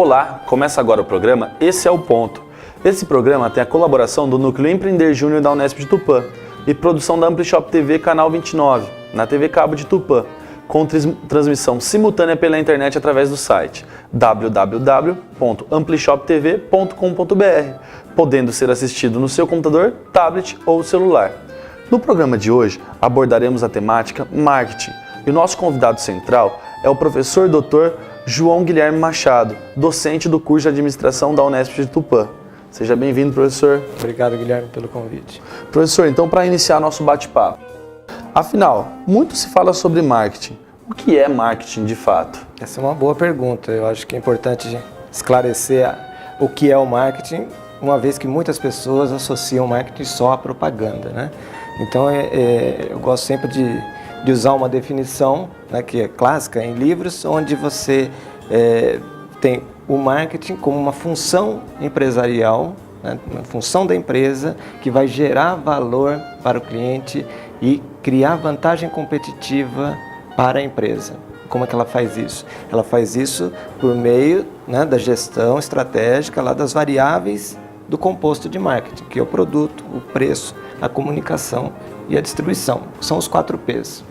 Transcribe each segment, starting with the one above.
Olá, começa agora o programa Esse é o Ponto. Esse programa tem a colaboração do Núcleo Empreender Júnior da Unesp de Tupã e produção da AmpliShop TV Canal 29, na TV Cabo de Tupã, com transmissão simultânea pela internet através do site www.amplishoptv.com.br, podendo ser assistido no seu computador, tablet ou celular. No programa de hoje abordaremos a temática marketing e o nosso convidado central é o professor Dr. João Guilherme Machado, docente do curso de administração da Unesp de Tupã. Seja bem-vindo, professor. Obrigado, Guilherme, pelo convite. Professor, então, para iniciar nosso bate-papo, afinal, muito se fala sobre marketing. O que é marketing de fato? Essa é uma boa pergunta. Eu acho que é importante esclarecer o que é o marketing, uma vez que muitas pessoas associam o marketing só à propaganda, né? Então, eu gosto sempre de usar uma definição, né, que é clássica em livros, onde você tem o marketing como uma função empresarial, né, uma função da empresa que vai gerar valor para o cliente e criar vantagem competitiva para a empresa. Como é que ela faz isso? Ela faz isso por meio, né, da gestão estratégica lá das variáveis do composto de marketing, que é o produto, o preço, a comunicação e a distribuição. São os 4 P's.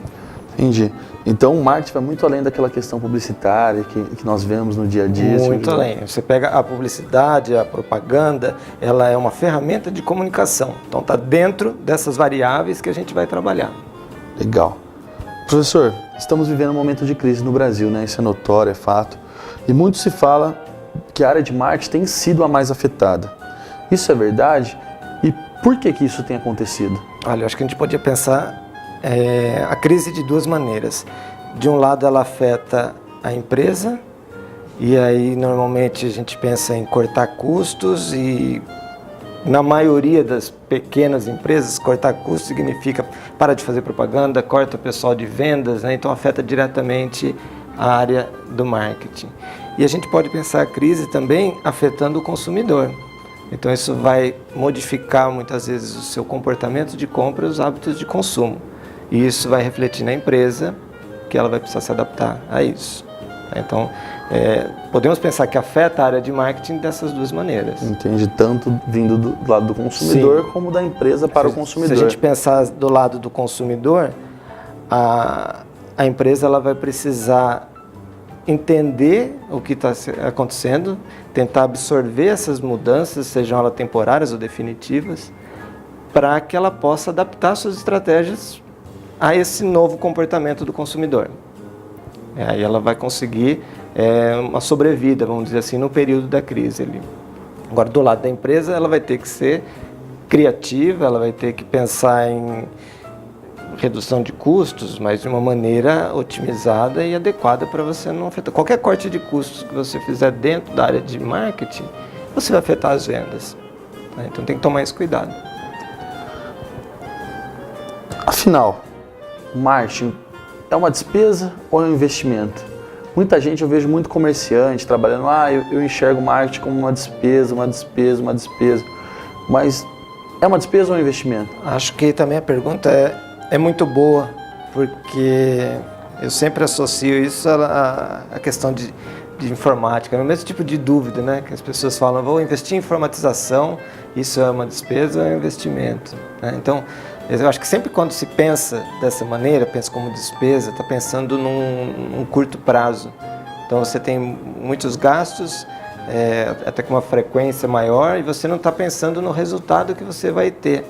Entendi. Então o marketing vai muito além daquela questão publicitária que nós vemos no dia a dia. Muito além. Você pega a publicidade, a propaganda, ela é uma ferramenta de comunicação. Então está dentro dessas variáveis que a gente vai trabalhar. Legal. Professor, estamos vivendo um momento de crise no Brasil, né? Isso é notório, é fato. E muito se fala que a área de marketing tem sido a mais afetada. Isso é verdade? E por que isso tem acontecido? Olha, eu acho que a gente podia pensar a crise de duas maneiras. De um lado, ela afeta a empresa, e aí normalmente a gente pensa em cortar custos, e na maioria das pequenas empresas, cortar custos significa para de fazer propaganda, corta o pessoal de vendas, né? Então afeta diretamente a área do marketing. E a gente pode pensar a crise também afetando o consumidor. Então isso vai modificar muitas vezes o seu comportamento de compra e os hábitos de consumo. E isso vai refletir na empresa, que ela vai precisar se adaptar a isso. Então, podemos pensar que afeta a área de marketing dessas duas maneiras. Entendi, tanto vindo do lado do consumidor, sim, como da empresa para o consumidor. Se a gente pensar do lado do consumidor, a empresa ela vai precisar entender o que está acontecendo, tentar absorver essas mudanças, sejam elas temporárias ou definitivas, para que ela possa adaptar suas estratégias a esse novo comportamento do consumidor. Aí ela vai conseguir uma sobrevida, vamos dizer assim, no período da crise ali. Agora, do lado da empresa, ela vai ter que ser criativa, ela vai ter que pensar em redução de custos, mas de uma maneira otimizada e adequada para você não afetar. Qualquer corte de custos que você fizer dentro da área de marketing, você vai afetar as vendas. Então tem que tomar esse cuidado. Afinal, marketing é uma despesa ou é um investimento? Muita gente, eu vejo muito comerciante trabalhando, eu enxergo marketing como uma despesa. Mas é uma despesa ou um investimento? Acho que também a pergunta é muito boa, porque eu sempre associo isso à questão de informática, é o mesmo tipo de dúvida, né? Que as pessoas falam, vou investir em informatização, isso é uma despesa ou é um investimento? Né? Então, eu acho que sempre quando se pensa dessa maneira, pensa como despesa, está pensando num curto prazo. Então você tem muitos gastos, até com uma frequência maior, e você não está pensando no resultado que você vai ter.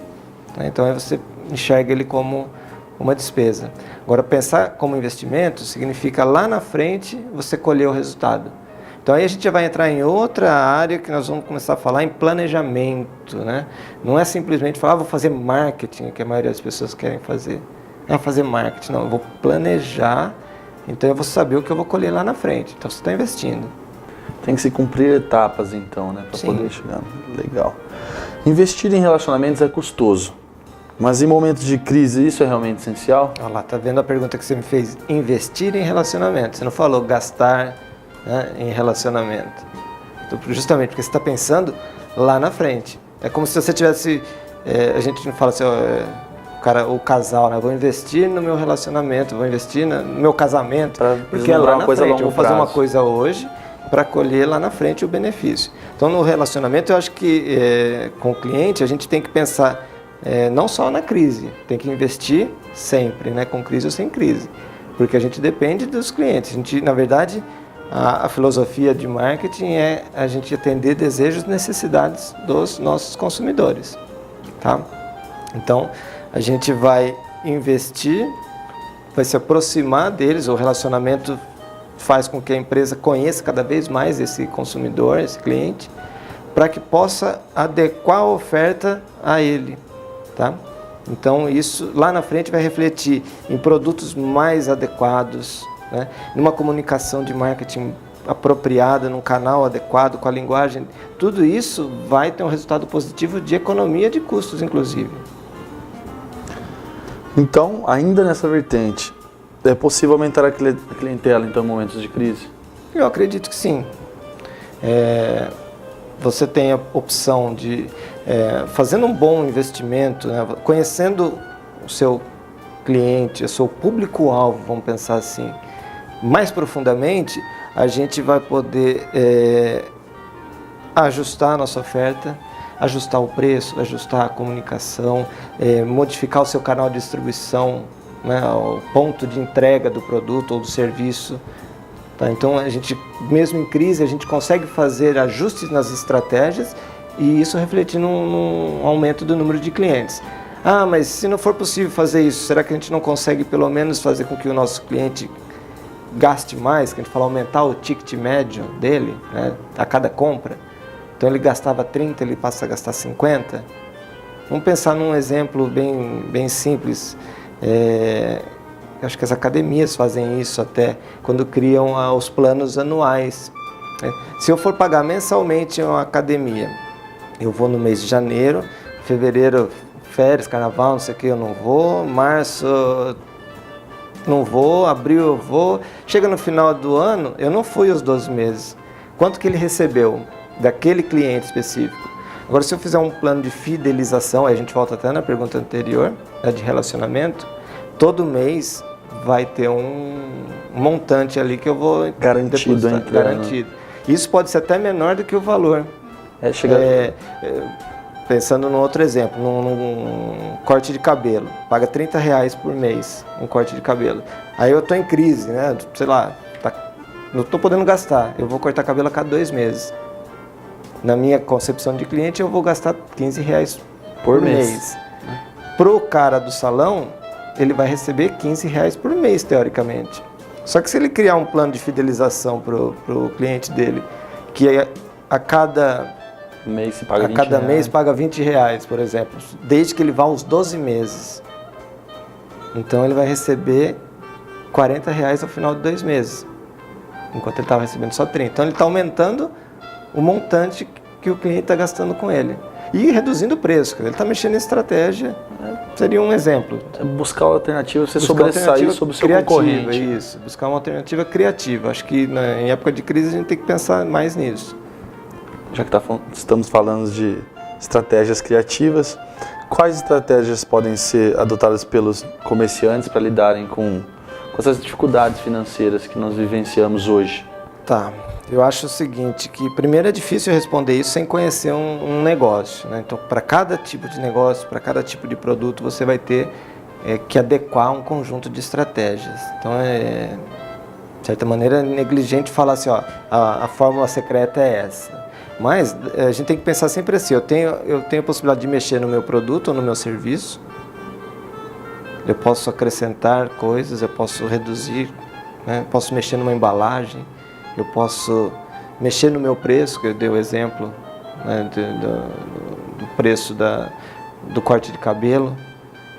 Né? Então aí você enxerga ele como uma despesa. Agora, pensar como investimento significa lá na frente você colher o resultado. Então aí a gente já vai entrar em outra área que nós vamos começar a falar em planejamento, né? Não é simplesmente falar, vou fazer marketing, que a maioria das pessoas querem fazer. Fazer marketing, não, eu vou planejar, então eu vou saber o que eu vou colher lá na frente. Então você está investindo. Tem que se cumprir etapas então, né? Para poder chegar. Legal. Investir em relacionamentos é custoso, mas em momentos de crise isso é realmente essencial? Olha lá, tá vendo a pergunta que você me fez? Investir em relacionamento, você não falou gastar, né, em relacionamento. Então, justamente porque você está pensando lá na frente. É como se você tivesse, a gente não fala assim, o casal, né? Vou investir no meu relacionamento, vou investir no meu casamento, porque é lá na frente, eu vou fazer uma coisa hoje para colher lá na frente o benefício. Então, no relacionamento, eu acho que com o cliente a gente tem que pensar não só na crise, tem que investir sempre, né, com crise ou sem crise, porque a gente depende dos clientes. A gente, na verdade, a filosofia de marketing é a gente atender desejos e necessidades dos nossos consumidores, tá? Então, a gente vai investir, vai se aproximar deles, o relacionamento faz com que a empresa conheça cada vez mais esse consumidor, esse cliente, para que possa adequar a oferta a ele, tá? Então isso lá na frente vai refletir em produtos mais adequados, né? Numa comunicação de marketing apropriada, num canal adequado, com a linguagem. Tudo isso vai ter um resultado positivo de economia de custos, inclusive. Então, ainda nessa vertente, é possível aumentar a clientela então, em momentos de crise? Eu acredito que sim. Você tem a opção de, fazendo um bom investimento, né, conhecendo o seu cliente, o seu público-alvo, vamos pensar assim, mais profundamente, a gente vai poder ajustar a nossa oferta, ajustar o preço, ajustar a comunicação, modificar o seu canal de distribuição, né, o ponto de entrega do produto ou do serviço. Tá? Então, a gente, mesmo em crise, a gente consegue fazer ajustes nas estratégias e isso refletir num aumento do número de clientes. Ah, mas se não for possível fazer isso, será que a gente não consegue pelo menos fazer com que o nosso cliente gaste mais, que a gente fala aumentar o ticket médio dele, né, a cada compra? Então ele gastava 30, ele passa a gastar 50. Vamos pensar num exemplo bem simples. Acho que as academias fazem isso até quando criam os planos anuais. Se eu for pagar mensalmente uma academia, eu vou no mês de janeiro, fevereiro, férias, carnaval, não sei o que, eu não vou, março não vou, abril eu vou, chega no final do ano, eu não fui os 12 meses. Quanto que ele recebeu daquele cliente específico? Agora, se eu fizer um plano de fidelização, aí a gente volta até na pergunta anterior, né, de relacionamento, todo mês vai ter um montante ali que eu vou garantido. Garantido. Isso pode ser até menor do que o valor. Pensando num outro exemplo, num corte de cabelo, paga R$30 por mês um corte de cabelo. Aí eu estou em crise, né? Sei lá, não estou podendo gastar, eu vou cortar cabelo a cada 2 meses. Na minha concepção de cliente, eu vou gastar R$15 por mês. Pro cara do salão, ele vai receber R$15 por mês, teoricamente. Só que se ele criar um plano de fidelização pro cliente dele, que a cada mês se paga mês paga R$20, por exemplo, desde que ele vá aos 12 meses. Então ele vai receber R$40 ao final de 2 meses, enquanto ele estava recebendo só 30. Então ele está aumentando o montante que o cliente está gastando com ele. E reduzindo o preço, ele está mexendo em estratégia, seria um exemplo. Buscar uma alternativa, você sobressair sobre o seu concorrente. Isso, buscar uma alternativa criativa. Acho que em época de crise a gente tem que pensar mais nisso. Já que estamos falando de estratégias criativas, quais estratégias podem ser adotadas pelos comerciantes para lidarem com essas dificuldades financeiras que nós vivenciamos hoje? Tá, eu acho o seguinte, que primeiro é difícil responder isso sem conhecer um negócio, né? Então, para cada tipo de negócio, para cada tipo de produto, você vai ter que adequar um conjunto de estratégias. Então, de certa maneira, é negligente falar assim, ó, a fórmula secreta é essa. Mas a gente tem que pensar sempre assim, eu tenho a possibilidade de mexer no meu produto ou no meu serviço, eu posso acrescentar coisas, eu posso reduzir, né? Posso mexer numa embalagem, eu posso mexer no meu preço, que eu dei o exemplo, né, do preço do corte de cabelo,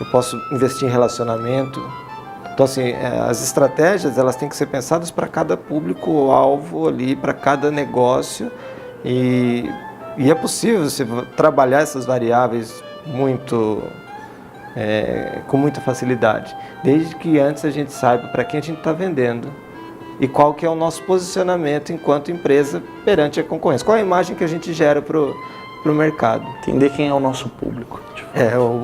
eu posso investir em relacionamento. Então, assim, as estratégias elas têm que ser pensadas para cada público-alvo ali, para cada negócio, e é possível você trabalhar essas variáveis com muita facilidade, desde que antes a gente saiba para quem a gente está vendendo e qual que é o nosso posicionamento enquanto empresa perante a concorrência. Qual a imagem que a gente gera para o mercado. Entender quem é o nosso público.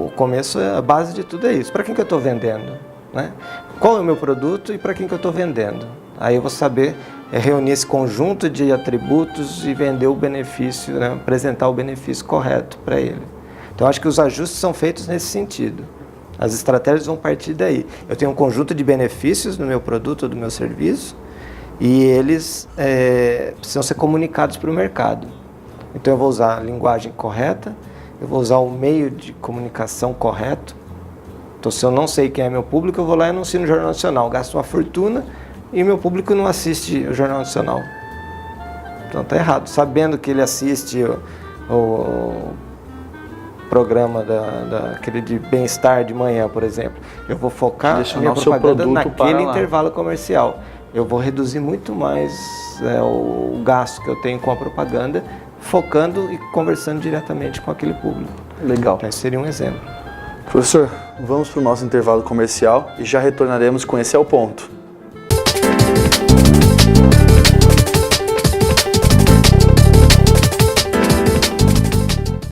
O começo, a base de tudo é isso. Para quem que eu estou vendendo? Né? Qual é o meu produto e para quem que eu estou vendendo? Aí eu vou saber reunir esse conjunto de atributos e vender o benefício, né? Apresentar o benefício correto para ele. Então, acho que os ajustes são feitos nesse sentido. As estratégias vão partir daí. Eu tenho um conjunto de benefícios no meu produto ou do meu serviço e eles precisam ser comunicados para o mercado. Então, eu vou usar a linguagem correta, eu vou usar o meio de comunicação correto. Então, se eu não sei quem é meu público, eu vou lá e anuncio no Jornal Nacional. Gasto uma fortuna e meu público não assiste o Jornal Nacional. Então, está errado. Sabendo que ele assiste o programa aquele de bem-estar de manhã, por exemplo, eu vou focar a minha propaganda naquele intervalo comercial. Eu vou reduzir muito mais o gasto que eu tenho com a propaganda, focando e conversando diretamente com aquele público. Legal. Então, esse seria um exemplo. Professor, vamos para o nosso intervalo comercial e já retornaremos com esse é o ponto.